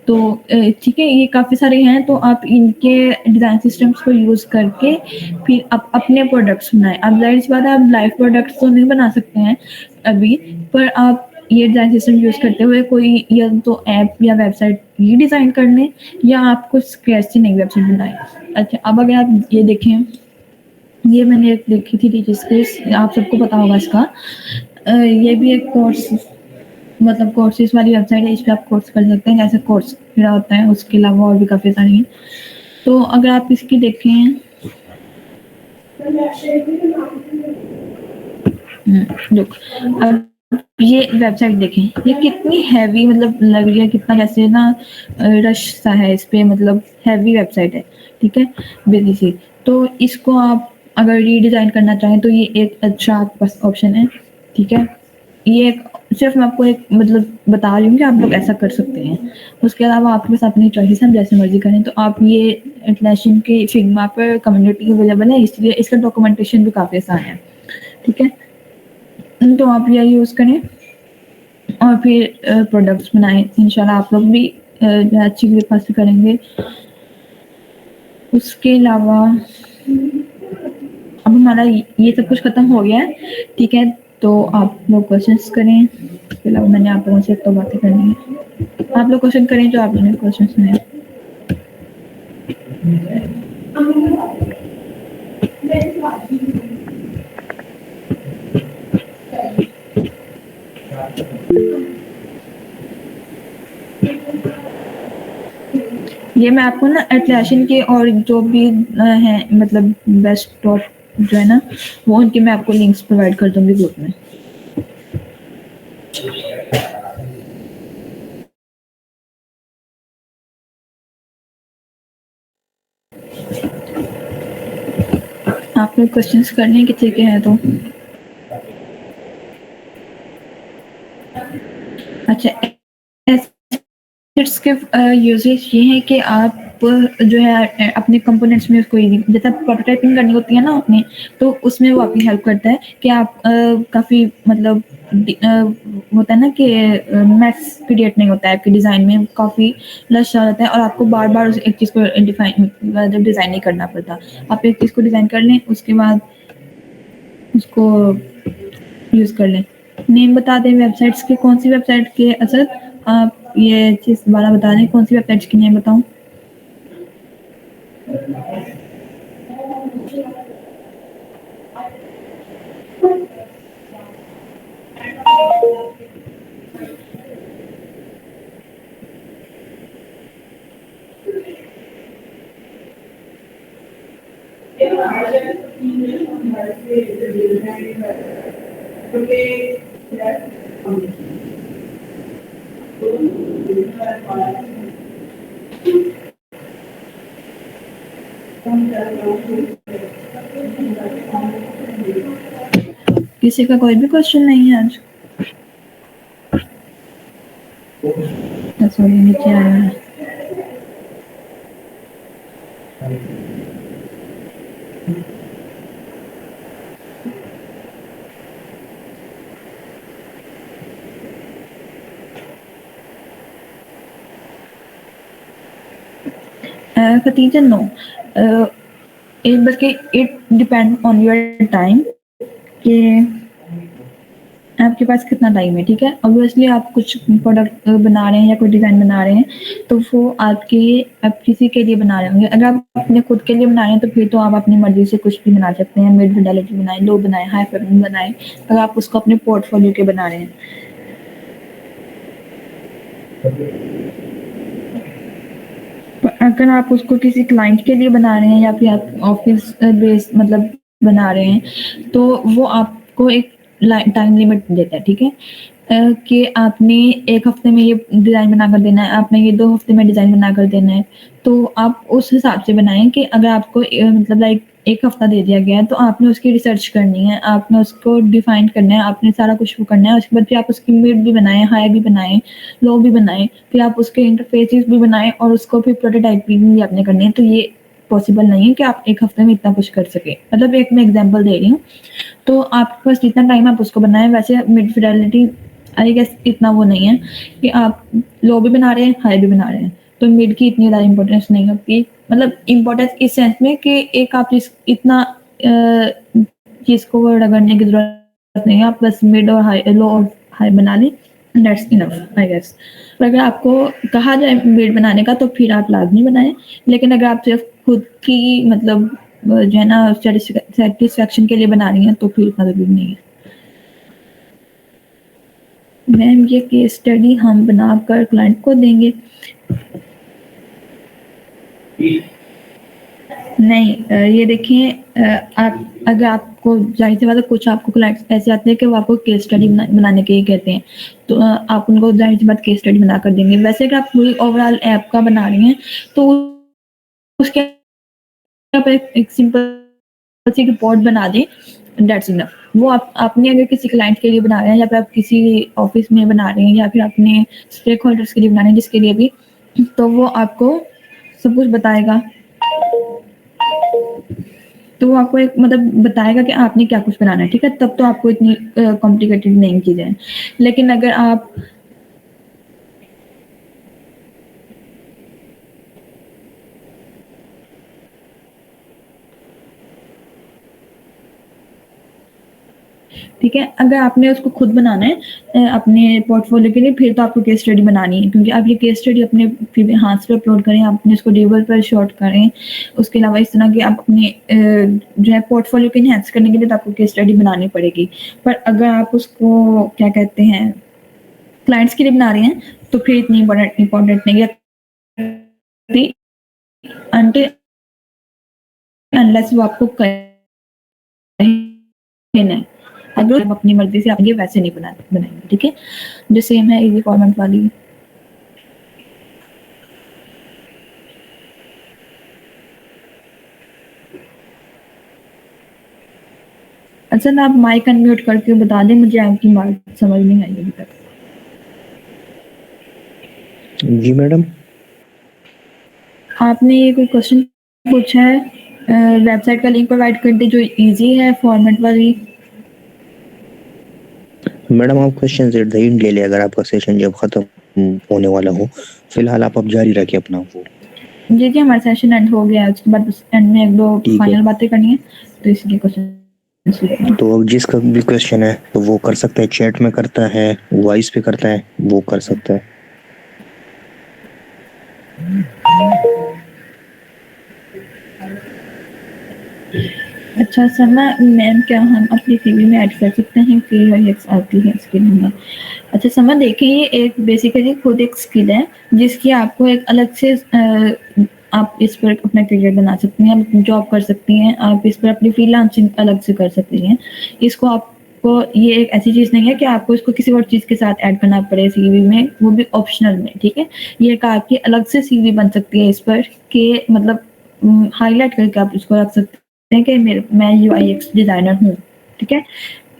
तो ठीक है, ये काफ़ी सारे हैं, तो आप इनके डिज़ाइन सिस्टम्स को यूज़ करके फिर आप अपने प्रोडक्ट्स बनाएँ। अब ज़ाहिर-सी बात है, आप लाइव प्रोडक्ट्स तो नहीं बना सकते हैं अभी, पर आप ये डिज़ाइन सिस्टम यूज़ करते हुए कोई या तो ऐप या वेबसाइट रीडिज़ाइन कर लें या आप कुछ स्क्रैच से नई वेबसाइट बनाएँ। अच्छा, अब अगर आप ये देखें, ये मैंने एक देखी थी डिजिस्पेस, आप सबको पता होगा इसका। ये भी एक कोर्स मतलब कोर्सेज़ वाली वेबसाइट है, इस पे आप कोर्स कर सकते हैं, कैसे कोर्स मेरा होता है, उसके अलावा और भी काफ़ी सारी हैं। तो अगर आप इसकी देखें लुक, अब ये वेबसाइट देखें, ये कितनी हैवी मतलब लग रही है, कितना जैसे ना रश सा है इस पे, मतलब हैवी वेबसाइट है, ठीक है? बेसिक सी। तो इसको आप अगर रीडिज़ाइन करना चाहें तो ये एक अच्छा आपके पास ऑप्शन है, ठीक है? ये एक सिर्फ़ मैं आपको एक मतलब बता रही हूँ कि आप लोग ऐसा कर सकते हैं। उसके अलावा आपके पास अपनी चॉइसेस हैं, जैसे मर्ज़ी करें। तो आप ये एटलासियन के फिग्मा पर कम्युनिटी अवेलेबल है, इसलिए इसका डॉक्यूमेंटेशन भी काफ़ी आसान है, ठीक है? तो आप ये यूज़ करें और फिर प्रोडक्ट्स बनाएँ। इंशाल्लाह आप लोग भी जो है अच्छी ग्रोथ हासिल करेंगे। उसके अलावा अब हमारा ये सब कुछ खत्म हो गया है, ठीक है? तो आप लोग क्वेश्चंस करें। इसके अलावा मैंने आप लोगों से एक तो बातें करनी है। आप लोग क्वेश्चन करें जो आपने क्वेश्चन सुने हैं। ये मैं आपको ना एटलासियन के और जो भी हैं मतलब बेस्ट और जो है ना वो उनके मैं आपको लिंक्स प्रोवाइड कर दूँगी ग्रुप में। आप लोग क्वेश्चंस कर लें किसी के हैं तो। अच्छा, एसिड्स के यूजेज ये है कि आप जो है अपने कंपोनेंट्स में कोई जैसे प्रोटोटाइपिंग करनी होती है ना आपने, तो उसमें वो आपकी हेल्प करता है कि आप काफ़ी मतलब होता है ना कि मैस क्रिएट नहीं होता है आपके डिज़ाइन में, काफ़ी लश आ जाता है और आपको बार-बार उस एक चीज़ को डिफाइन मतलब डिज़ाइन नहीं करना पड़ता। आप एक चीज़ को डिज़ाइन कर लें, उसके बाद उसको यूज़ कर लें। नेम बता दें वेबसाइट्स की, कौन सी वेबसाइट के असद आप ये चीज़ दोबारा बता दें, कौन सी वेबसाइट्स की नेम बताऊँ? किसी का कोई भी क्वेश्चन नहीं है आज? सॉरी नीचे आया है। खतीजा नो बल्कि it depend on your time कि आपके पास कितना टाइम है, ठीक है? ऑब्वियसली आप कुछ प्रोडक्ट बना रहे हैं या कोई डिज़ाइन बना रहे हैं, तो वो आप किसी के लिए बना रहे होंगे। अगर आप अपने खुद के लिए बना रहे हैं, तो फिर तो आप अपनी मर्ज़ी से कुछ भी बना सकते हैं, मिड फिडेलिटी बनाएँ, लो बनाएँ, हाई परफॉर्मेंस बनाएँ, अगर आप उसको अपने पोर्टफोलियो के बना रहे हैं। अगर आप उसको किसी क्लाइंट के लिए बना रहे हैं या फिर आप ऑफिस बेस्ड मतलब बना रहे हैं, तो वो आपको एक टाइम लिमिट देता है, ठीक है? कि आपने 1 हफ्ते में ये डिज़ाइन बनाकर देना है, आपने ये 2 हफ्ते में डिज़ाइन बनाकर देना है। तो आप उस हिसाब से बनाएँ कि अगर आपको मतलब लाइक 1 हफ्ता दे दिया गया है, तो आपने उसकी रिसर्च करनी है, आपने उसको डिफाइन करना है, आपने सारा कुछ वो करना है, उसके बाद फिर आप उसकी मिड भी बनाएँ, हाई भी बनाएँ, लो भी बनाएँ, फिर आप उसके इंटरफेसेस भी बनाएँ और उसको फिर प्रोटोटाइपिंग भी आपने करनी है। तो ये पॉसिबल नहीं है कि आप 1 हफ्ते में इतना कुछ कर सकें। मतलब एक मैं एग्ज़ाम्पल दे रही हूँ। तो आपके पास जितना टाइम है आप उसको बनाएँ, वैसे मिड फिडेलिटी आई गेस इतना वो नहीं है कि आप लो भी बना रहे हैं, हाई भी बना रहे हैं। तो मिड की इतनी ज़्यादा इम्पोर्टेंस नहीं होती। मतलब इम्पोर्टेंस इस सेंस में कि एक आप इतना चीज़ को रगड़ने की ज़रूरत नहीं है। आप बस मिड और हाई लो और हाई बना लें, दैट्स इनफ आई गेस। और अगर आपको कहा जाए मिड बनाने का तो फिर आप लाज़मी बनाएँ। लेकिन अगर आप सिर्फ़ खुद की मतलब जो है ना सैटिस्फैक्शन के लिए बना रही हैं, तो फिर इतना ज़रूरी नहीं है। मैम ये केस स्टडी हम बनाकर क्लाइंट को देंगे। नहीं ये देखिए आप अगर आपको ज़ाहिर-सी बात है कुछ आपको क्लाइंट्स ऐसे आते हैं कि वो आपको केस स्टडी बनाने के लिए कहते हैं। तो आप उनको ज़ाहिर-सी बात केस स्टडी बनाकर देंगे। वैसे अगर आप पूरी ओवरऑल ऐप का बना रही हैं, तो उसके आप एक सिंपल सी रिपोर्ट बना दें, दैट्स इनफ। वो आपने अगर किसी क्लाइंट के लिए बना रहे हैं या फिर आप किसी ऑफ़िस में बना रहे हैं या फिर अपने स्टेक होल्डर्स के लिए बना रहे हैं, जिसके लिए भी, तो वो आपको सब कुछ बताएगा। तो वो आपको एक मतलब बताएगा कि आपने क्या कुछ बनाना है, ठीक है? तब तो आपको इतनी कॉम्प्लिकेटेड नहीं चीज़ें हैं। लेकिन अगर आप ठीक है, अगर आपने उसको खुद बनाना है अपने पोर्टफ़ोलियो के लिए फिर तो आपको केस स्टडी बनानी है क्योंकि आप ये केस स्टडी अपने फिर हाथ से अपलोड करें, आपने इसको टेबल पर शॉर्ट करें। उसके अलावा इस तरह की आप अपने जो है पोर्टफ़ोलियो को एनहांस करने के लिए तो आपको केस स्टडी बनानी पड़ेगी। पर अगर आप उसको क्या कहते हैं, क्लाइंट्स के लिए बना रहे हैं, तो फिर इतनी इम्पोर्टेंट नहीं है। until unless वो आपको कहे नहीं। अगर आप अपनी मर्ज़ी से आएँगे वैसे नहीं बनाएँगे, ठीक है? जो सेम है इज़ी फॉर्मेट वाली। अच्छा ना आप माइक अनम्यूट करके बता दें, मुझे आपकी बात समझ नहीं आई अभी तक। जी मैडम। आपने ये कोई क्वेश्चन पूछा है, वेबसाइट का लिंक प्रोवाइड कर दें जो ईज़ी है फॉर्मेट वाली। मैडम आप क्वेश्चन एट द एंड ले लें, अगर आपका सेशन जब खत्म होने वाला हो। फिलहाल आप अब जारी रखें अपना वो। जी, जी हमारा सेशन एंड हो गया है, उसके बाद उस एंड में 1-2 ठीक है। फाइनल बातें करनी है, तो इसलिए क्वेश्चन तो अब जिसका भी क्वेश्चन है तो वो कर सकता है, चैट में करता है, वॉइस पे करता है, वो कर सकता है। अच्छा सर ना मैम क्या हम अपनी सीवी में ऐड कर सकते हैं कि यूएक्स आती है स्किल हमें? अच्छा समा देखिए ये एक बेसिकली खुद एक स्किल है जिसकी आपको एक अलग से आप इस पर अपना करियर बना सकती हैं, आप जॉब कर सकती हैं, आप इस पर अपनी फ्रीलांसिंग अलग से कर सकती हैं। इसको आपको ये एक ऐसी चीज़ नहीं है कि आपको इसको किसी और चीज़ के साथ ऐड करना पड़े सीवी में, वो भी ऑप्शनल में, ठीक है? ये एक आपकी अलग से सीवी बन सकती है इस पर कि मतलब हाइलाइट करके आप इसको रख सकते हैं कि मैं यूआईएक्स डिज़ाइनर हूँ, ठीक है?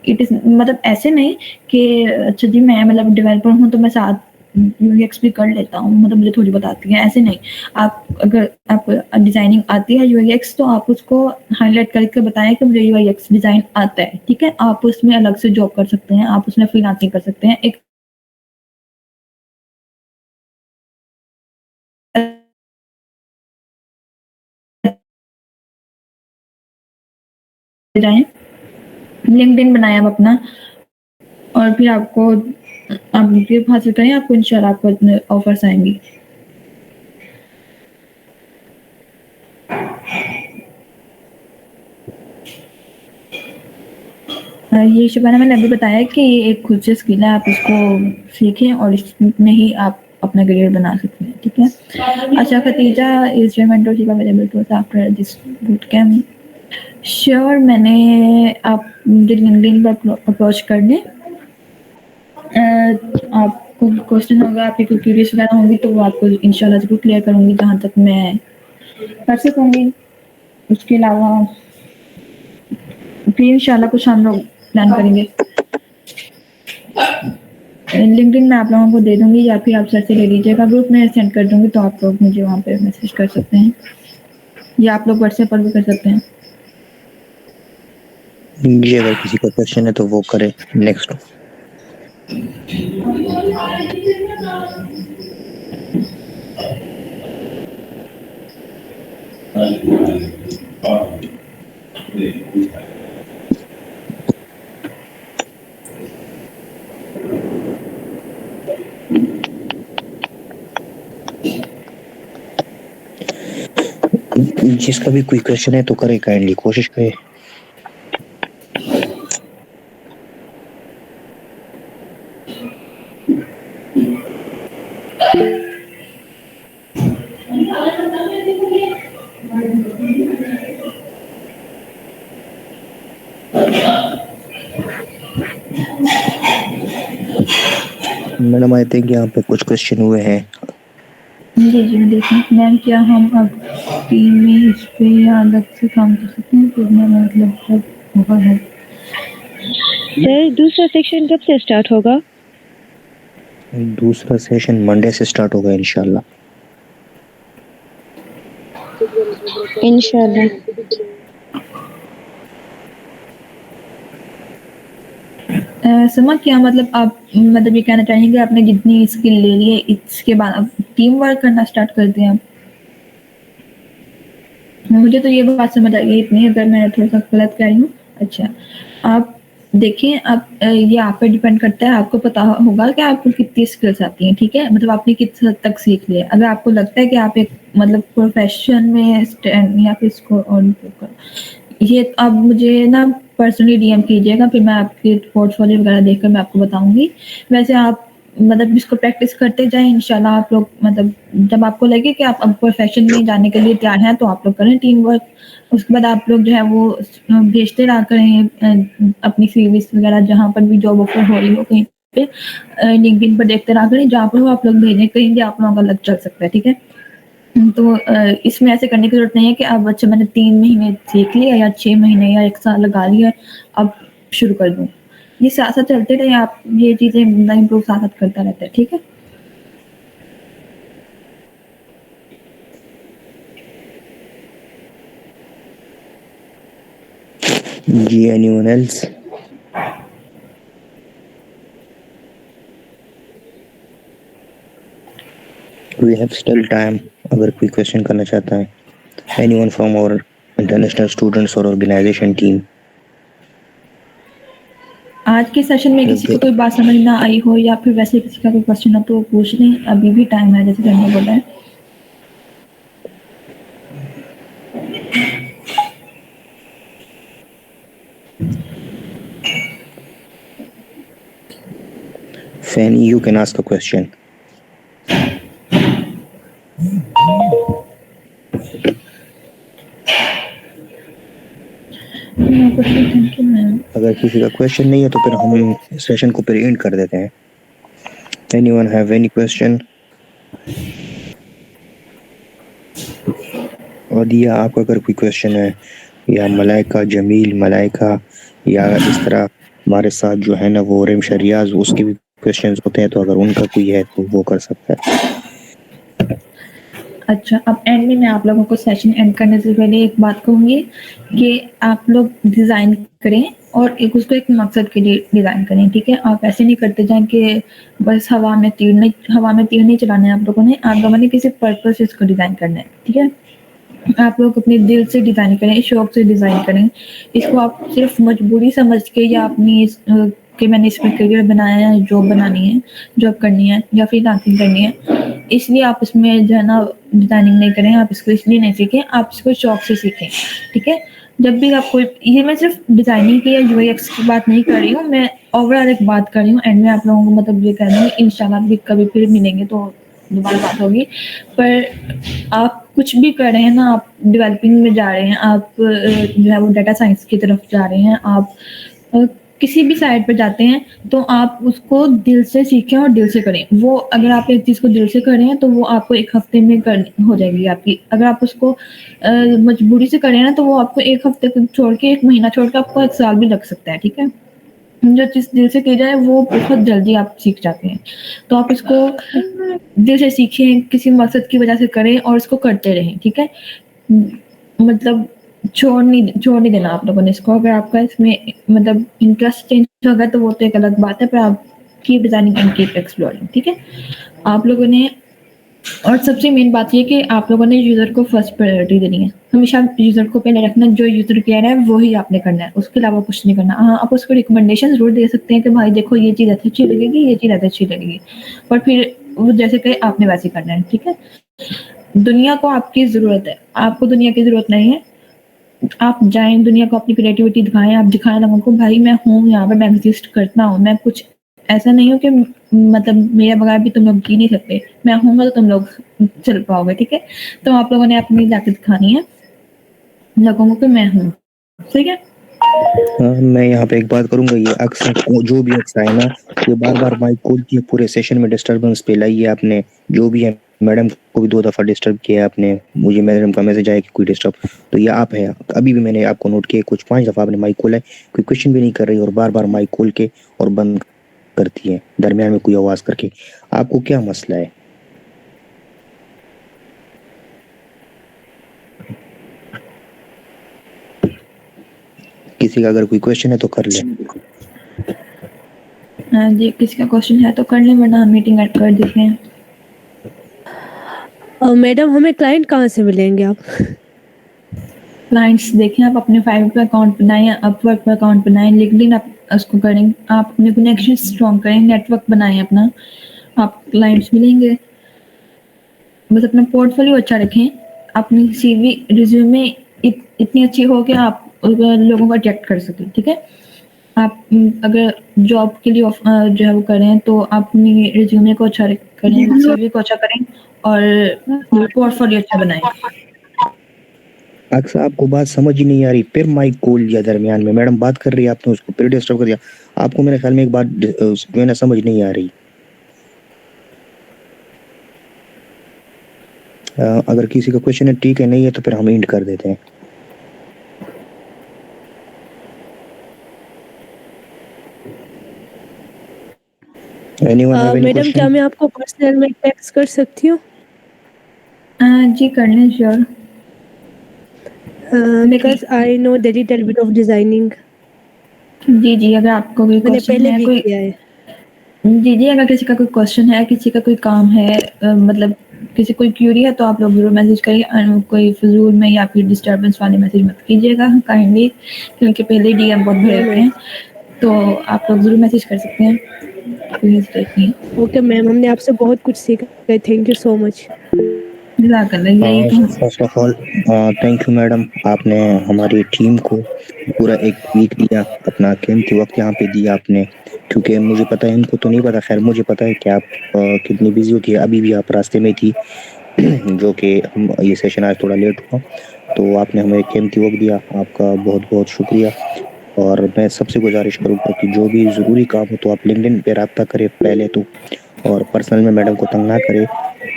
इट इज़ मतलब ऐसे नहीं कि अच्छा जी मैं मतलब डेवलपर हूँ तो मैं साथ यूएक्स भी कर लेता हूँ, मतलब मुझे थोड़ी बहुत आती है, ऐसे नहीं। आप अगर आपको डिज़ाइनिंग आती है यूएक्स तो आप उसको हाइलाइट करके बताएँ कि मुझे यूएक्स डिज़ाइन आता है, ठीक है? आप उसमें अलग से जॉब कर सकते हैं, आप उसमें फ्रीलांसिंग कर सकते हैं। एक जाएँ, लिंक्डइन बनाएँ आप अपना और फिर आपको आप ये हासिल करें, आपको इंशाल्लाह आपको इतने ऑफर्स आएँगी। ये शबाना मैंने अभी बताया कि ये एक खुद से स्किल है, आप इसको सीखें और इसमें ही आप अपना करियर बना सकते हैं, ठीक है? अच्छा Khatija is your mentorship available to us after this boot camp? Sure मैंने आप मुझे लिंक्डइन पर अप्रोच कर लें। आपको क्वेश्चन होगा, आपकी कोई क्वेरीज वगैरह होंगी तो वो आपको इंशाल्लाह ज़रूर क्लियर करूँगी जहाँ तक मैं कर सकूँगी। उसके अलावा फिर इंशाल्लाह कुछ हम लोग प्लान करेंगे। लिंक्डइन मैं आप लोगों को दे दूँगी या फिर आप सर से ले लीजिएगा, ग्रुप में सेंड कर दूँगी तो आप लोग मुझे वहाँ पे मैसेज कर सकते हैं या आप लोग व्हाट्सएप पर भी कर सकते हैं। जी अगर किसी का क्वेश्चन है तो वो करे। नेक्स्ट। जिसका भी कोई क्वेश्चन है तो करे, काइंडली कोशिश करे। मैडम आई थिंक यहाँ पे कुछ क्वेश्चन हुए हैं। जी, जी देखें मैम क्या हम अब टीम में इस पे अलग से काम कर सकते हैं? तो मैं मतलब जब होगा है। सर दूसरा सेक्शन कब से स्टार्ट होगा? दूसरा सेशन मंडे से स्टार्ट होगा इंशाल्लाह। इंशाल्लाह। समा क्या मतलब आप मतलब ये कहना चाहेंगे आपने जितनी स्किल ले ली है इसके बाद अब टीम वर्क करना स्टार्ट कर दिया? मुझे तो ये बात समझ आई है इतनी, अगर मैं थोड़ा-सा गलत कह रही हूँ। अच्छा, आप देखिए अब ये आप पे डिपेंड करता है, आपको पता होगा कि आपको कितनी स्किल्स आती हैं, ठीक है? मतलब आपने किस हद तक सीख लिया है। अगर आपको लगता है कि आप एक मतलब प्रोफ़ेशन में स्टैंड या फिर इसको और इम्प्रूव करो। ये आप मुझे ना पर्सनली डीएम कीजिएगा, फिर मैं आपके पोर्टफोलियो वगैरह देखकर मैं आपको बताऊँगी। वैसे आप मतलब इसको प्रैक्टिस करते जाएँ, इंशाल्लाह आप लोग मतलब जब आपको लगे कि आप अब प्रोफेशन में जाने के लिए तैयार हैं, तो आप लोग करें टीम वर्क। उसके बाद आप लोग जो है वो भेजते रहा करें अपनी सीवीज़ वगैरह जहाँ पर भी जॉब ऑफर हो रही हो कहीं पे लिंक्डइन पर देखते रहा करें, जहाँ पर वो आप लोग भेजें, कहीं भी आप लोगों का लक चल सकता है, ठीक है? तो इसमें ऐसे करने की ज़रूरत नहीं है कि अब अच्छा मैंने 3 महीने सीख लिया या 6 महीने या 1 साल लगा लिया, अब शुरू कर दूँ। ये साथ-साथ चलते रहे, आप ये चीज़ें बंदा इम्प्रूव साथ-साथ करता रहता है, ठीक है? जी, anyone else? We have still time. अगर कोई क्वेश्चन करना चाहता है, anyone from our international students or organization team. आज के सेशन में किसी को कोई बात समझ ना आई हो या फिर वैसे किसी का कोई क्वेश्चन हो तो पूछ लें, अभी भी टाइम है जैसे मैंने बोला है। Fanny, you can ask a question. अगर किसी का क्वेश्चन नहीं है तो फिर हम सेशन को फिर एंड कर देते हैं। Anyone have any question? और दिया आपका अगर कोई क्वेश्चन है या मलाइका जमील मलाइका या इस तरह हमारे साथ जो है ना वो रेम शरियाज उसके भी क्वेश्चंस होते हैं, तो अगर उनका कोई है तो वो कर सकता है। अच्छा, अब एंड में मैं आप लोगों को सेशन एंड करने से पहले एक बात कहूँगी कि आप लोग डिज़ाइन करें और उसको एक मकसद के लिए डिज़ाइन करें, ठीक है? आप ऐसे नहीं करते जाएँ कि बस हवा में तीर नहीं चलाना है आप लोगों ने, आप लोगों ने किसी पर्पस से इसको डिज़ाइन करना है, ठीक है? आप लोग अपने दिल से डिज़ाइन करें, शौक से डिज़ाइन करें। इसको आप सिर्फ़ मजबूरी समझ के या अपनी कि मैंने इसमें करियर बनाया है, जॉब बनानी है, जॉब करनी है या फ्रीलांसिंग करनी है, इसलिए आप इसमें जो है ना डिज़ाइनिंग नहीं करें, आप इसको इसलिए नहीं सीखें, आप इसको शौक से सीखें, ठीक है? जब भी आप कोई ये मैं सिर्फ़ डिज़ाइनिंग की या यूएक्स की बात नहीं कर रही हूँ, मैं ओवरऑल एक बात कर रही हूँ एंड में आप लोगों को मतलब ये कह रही हूँ इंशाल्लाह भी कभी फिर मिलेंगे तो दोबारा बात होगी। पर आप कुछ भी कर रहे हैं ना, आप डेवलपिंग में जा रहे हैं, आप जो है वो डाटा साइंस की तरफ जा रहे हैं, आप किसी भी साइड पर जाते हैं, तो आप उसको दिल से सीखें और दिल से करें। वो अगर आप एक चीज़ को दिल से कर रहे हैं, तो वो आपको 1 हफ्ते में हो जाएगी आपकी। अगर आप उसको मजबूरी से कर रहे हैं ना, तो वो आपको 1 हफ्ते छोड़ के 1 महीना छोड़ के आपको 1 साल भी लग सकता है, ठीक है? जो चीज़ दिल से की जाए वो बहुत जल्दी आप सीख जाते हैं। तो आप इसको दिल से सीखें, किसी मकसद की वजह से करें और इसको करते रहें, ठीक है? मतलब छोड़ नहीं देना आप लोगों ने इसको। अगर आपका इसमें मतलब इंटरेस्ट चेंज होगा तो वो तो एक अलग बात है, पर आप keep designing and keep exploring, ठीक है? आप लोगों ने और सबसे मेन बात ये कि आप लोगों ने यूज़र को फर्स्ट प्रायोरिटी देनी है। हमेशा यूज़र को पहले रखना, जो यूज़र कह रहा है वो ही आपने करना है, उसके अलावा कुछ नहीं करना। हाँ, आप उसको रिकमेंडेशन ज़रूर दे सकते हैं कि भाई देखो ये चीज़ अच्छी लगेगी, ये चीज़ अच्छी लगेगी। पर फिर वो जैसे कहे आपने वैसे ही करना है, ठीक है? दुनिया को आपकी ज़रूरत है, आपको दुनिया की ज़रूरत नहीं है। आप जाएँ दुनिया को अपनी क्रिएटिविटी दिखाएँ, आप दिखाएँ लोगों को भाई मैं हूँ यहाँ पे, मैं एग्ज़िस्ट करता हूँ, मैं कुछ ऐसा नहीं हूँ कि मतलब मेरे बगैर भी तुम लोग जी नहीं सकते, मैं हूँगा तो तुम लोग चल पाओगे, ठीक है? तो आप लोगों ने अपनी ताकत दिखानी है लोगों को कि मैं हूँ, ठीक है? हाँ, मैं यहाँ पे एक बात करूँगा, ये अक्सर जो भी अक्सर है ना, ये बार-बार माइक खोलती है, पूरे सेशन में डिस्टर्बेंस फैलाई है आपने, जो भी है मैडम को भी 2 दफ़ा डिस्टर्ब किया आपने, मुझे मैडम का मैसेज आया कि कोई डिस्टर्ब, तो ये आप हैं। अभी भी मैंने आपको नोट किया कुछ 5 दफ़ा आपने माइक खोला है, कोई क्वेश्चन भी नहीं कर रही और बार-बार माइक खोल के और बंद करती है, दरमियान में कोई आवाज़ करके। आपको क्या मसला है? किसी का अगर कोई क्वेश्चन है तो कर ले। हाँ जी, किसी का क्वेश्चन है तो कर लें वरना हम मीटिंग ऐड कर देते हैं। मैडम हमें क्लाइंट कहाँ से मिलेंगे आप? क्लाइंट्स देखें, आप अपने फाइवर पे अकाउंट बनाएँ, अपवर्क पे अकाउंट बनाएँ, लिंक्डइन आप उसको करें, आप अपने कनेक्शन स्ट्रॉन्ग करें, नेटवर्क बनाएँ अपना, आप क्लाइंट्स मिलेंगे। बस अपना पोर्टफोलियो अच्छा रखें, अपनी सीवी रिज्यूमे इतनी अच्छी हो कि आप लोगों को अट्रैक्ट कर सकें, ठीक है? आप अगर जॉब के लिए जो है वो करें तो अपनी रिज्यूमे को अच्छा करें, सीवी को अच्छा करें और पोर्टफोलियो अच्छा बनाएं। अक्सर आपको बात समझ ही नहीं आ रही, फिर माइक खोल दिया दरमियान में, मैडम बात कर रही है आपने उसको फिर डिस्टर्ब कर दिया। आपको मेरे ख्याल में एक बात जो है ना समझ नहीं आ रही। अगर किसी का क्वेश्चन है ठीक है, नहीं है तो फिर हम एंड कर देते हैं। एनीवन हैव एनी मैडम क्या क्वेश्चन? मैं आपको पर्सनल में टेक्स्ट कर सकती हूँ? जी कर लें, sure. Because I know the little bit of designing, जी, अगर आपको कोई मैंने क्वेश्चन पहले है, भी कोई किया है। जी, अगर किसी का कोई क्वेश्चन है, किसी का कोई काम है, मतलब किसी कोई क्यूरी है तो आप लोग ज़रूर मैसेज करिए। कोई फ़िज़ूल में या फिर डिस्टर्बेंस वाले मैसेज मत कीजिएगा काइंडली, क्योंकि पहले ही डीएम बहुत भरे हाँ होते मैम। हैं, तो आप लोग ज़रूर मैसेज कर सकते हैं, कोई हेजिटेट नहीं। ओके मैम, हमने आपसे बहुत कुछ सीखा है, थैंक यू सो मच। जज़ाकल्लाह, यही तो first of all thank you madam, आपने हमारी टीम को पूरा एक वीक दिया, अपना कीमती वक्त यहाँ पे दिया आपने, क्योंकि मुझे पता है, इनको तो नहीं पता, खैर मुझे पता है कि आप कितनी बिजी होती है, अभी भी आप रास्ते में थी जो कि हम ये सेशन आज थोड़ा लेट हुआ, तो आपने हमें कीमती वक्त दिया, आपका बहुत बहुत शुक्रिया। और मैं सबसे गुजारिश करूंगा कि जो भी ज़रूरी काम हो तो आप लिंक्डइन पे रब्ता करें पहले तो, और पर्सनल में मैडम को तंग ना करे।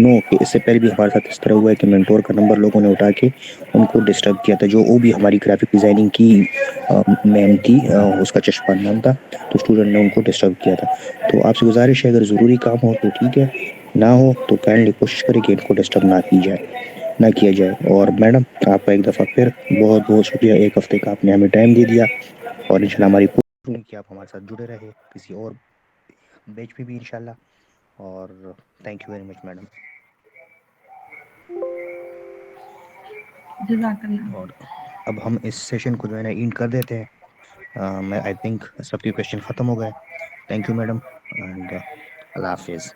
नो कि इससे पहले भी हमारे साथ इस तरह हुआ है कि मेंटोर का नंबर लोगों ने उठा के उनको डिस्टर्ब किया था, जो वो भी हमारी ग्राफिक डिजाइनिंग की मैम थी, उसका चश्मा नाम था, तो स्टूडेंट ने उनको डिस्टर्ब किया था। तो आपसे गुजारिश है, अगर ज़रूरी काम हो तो ठीक है, ना हो तो काइंडली कोशिश करें कि इनको डिस्टर्ब ना किया जाए। और मैडम आपका एक दफ़ा फिर बहुत बहुत शुक्रिया, एक हफ्ते का आपने हमें टाइम दे दिया, और इंशाल्लाह हमारी पूरी कि आप हमारे साथ जुड़े रहे किसी और बैच पे भी इंशाल्लाह। और thank you very much madam. जज़ाकल्लाह। और अब हम इस सेशन को जो है ना एंड कर देते हैं। मैं आई थिंक सबके क्वेश्चन ख़त्म हो गए। थैंक यू मैडम, एंड अल्लाह हाफिज़।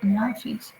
अल्लाह हाफ़िज़।